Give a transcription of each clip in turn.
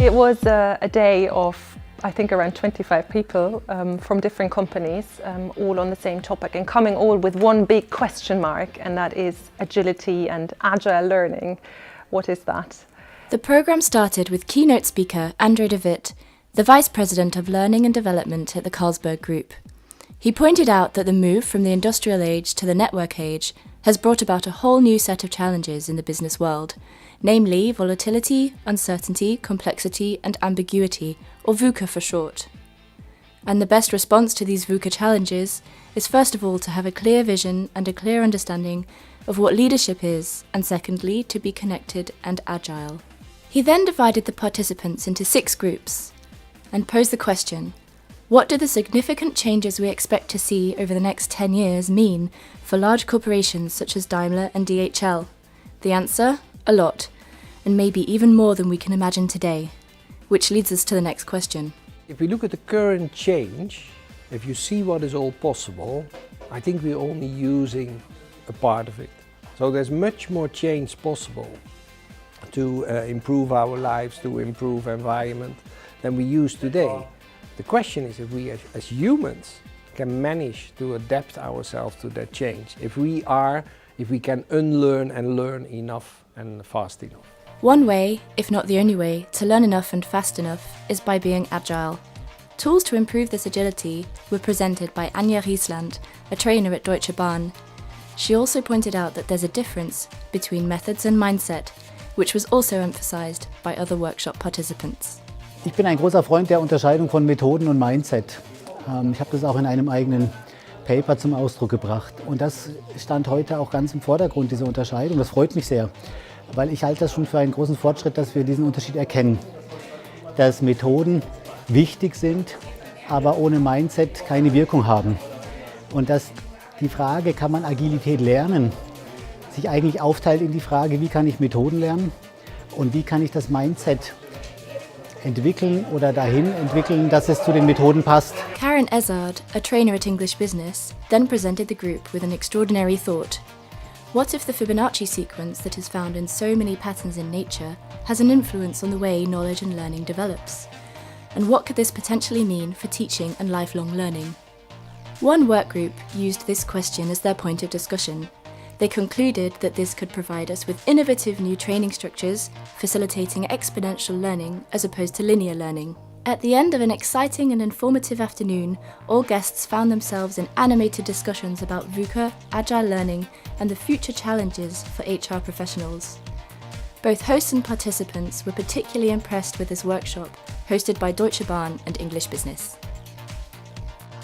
It was a day of, I think, around 25 people from different companies, all on the same topic and coming all with one big question mark, and that is agility and agile learning. What is that? The programme started with keynote speaker Andre de Witt, the Vice President of Learning and Development at the Carlsberg Group. He pointed out that the move from the industrial age to the network age has brought about a whole new set of challenges in the business world, namely volatility, uncertainty, complexity and ambiguity, or VUCA for short. And the best response to these VUCA challenges is first of all to have a clear vision and a clear understanding of what leadership is, and secondly to be connected and agile. He then divided the participants into 6 groups and posed the question: what do the significant changes we expect to see over the next 10 years mean for large corporations such as Daimler and DHL? The answer? A lot, and maybe even more than we can imagine today. Which leads us to the next question. If we look at the current change, if you see what is all possible, I think we're only using a part of it. So there's much more change possible to improve our lives, to improve environment than we use today. The question is if we as humans can manage to adapt ourselves to that change, if we can unlearn and learn enough and fast enough. One way, if not the only way, to learn enough and fast enough is by being agile. Tools to improve this agility were presented by Anja Riesland, a trainer at Deutsche Bahn. She also pointed out that there's a difference between methods and mindset, which was also emphasized by other workshop participants. Ich bin ein großer Freund der Unterscheidung von Methoden und Mindset. Ich habe das auch in einem eigenen Paper zum Ausdruck gebracht. Und das stand heute auch ganz im Vordergrund, diese Unterscheidung. Das freut mich sehr, weil ich halte das schon für einen großen Fortschritt, dass wir diesen Unterschied erkennen. Dass Methoden wichtig sind, aber ohne Mindset keine Wirkung haben. Und dass die Frage, kann man Agilität lernen, sich eigentlich aufteilt in die Frage, wie kann ich Methoden lernen und wie kann ich das Mindset entwickeln oder dahin entwickeln, dass es zu den Methoden passt. Karen Ezard, a trainer at EnglishBusiness, then presented the group with an extraordinary thought. What if the Fibonacci sequence that is found in so many patterns in nature has an influence on the way knowledge and learning develops? And what could this potentially mean for teaching and lifelong learning? One workgroup used this question as their point of discussion. They concluded that this could provide us with innovative new training structures, facilitating exponential learning as opposed to linear learning. At the end of an exciting and informative afternoon, all guests found themselves in animated discussions about VUCA, agile learning, and the future challenges for HR professionals. Both hosts and participants were particularly impressed with this workshop, hosted by Deutsche Bahn and EnglishBusiness.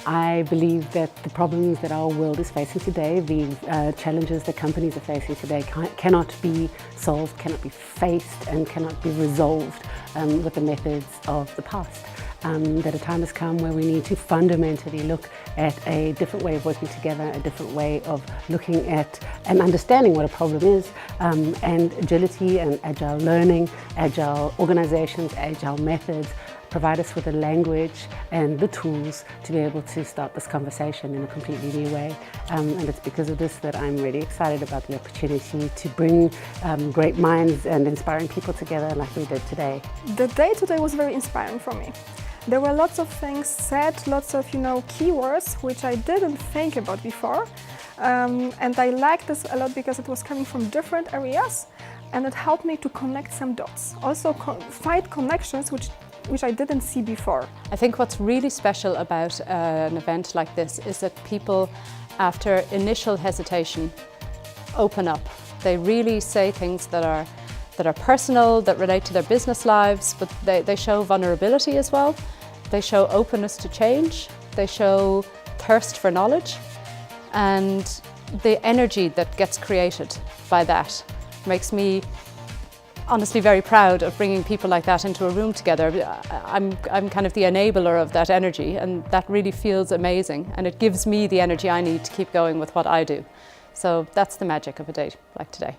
I believe that the problems that our world is facing today, the challenges that companies are facing today cannot be solved, cannot be faced and cannot be resolved with the methods of the past. That a time has come where we need to fundamentally look at a different way of working together, a different way of looking at and understanding what a problem is, and agility and agile learning, agile organizations, agile methods provide us with the language and the tools to be able to start this conversation in a completely new way. And it's because of this that I'm really excited about the opportunity to bring great minds and inspiring people together like we did today. The day today was very inspiring for me. There were lots of things said, lots of keywords which I didn't think about before. And I liked this a lot because it was coming from different areas and it helped me to connect some dots. Also find connections which I didn't see before. I think what's really special about an event like this is that people, after initial hesitation, open up. They really say things that are personal, that relate to their business lives, but they show vulnerability as well. They show openness to change. They show thirst for knowledge. And the energy that gets created by that makes me honestly very proud of bringing people like that into a room together. I'm kind of the enabler of that energy, and that really feels amazing, and it gives me the energy I need to keep going with what I do. So that's the magic of a day like today.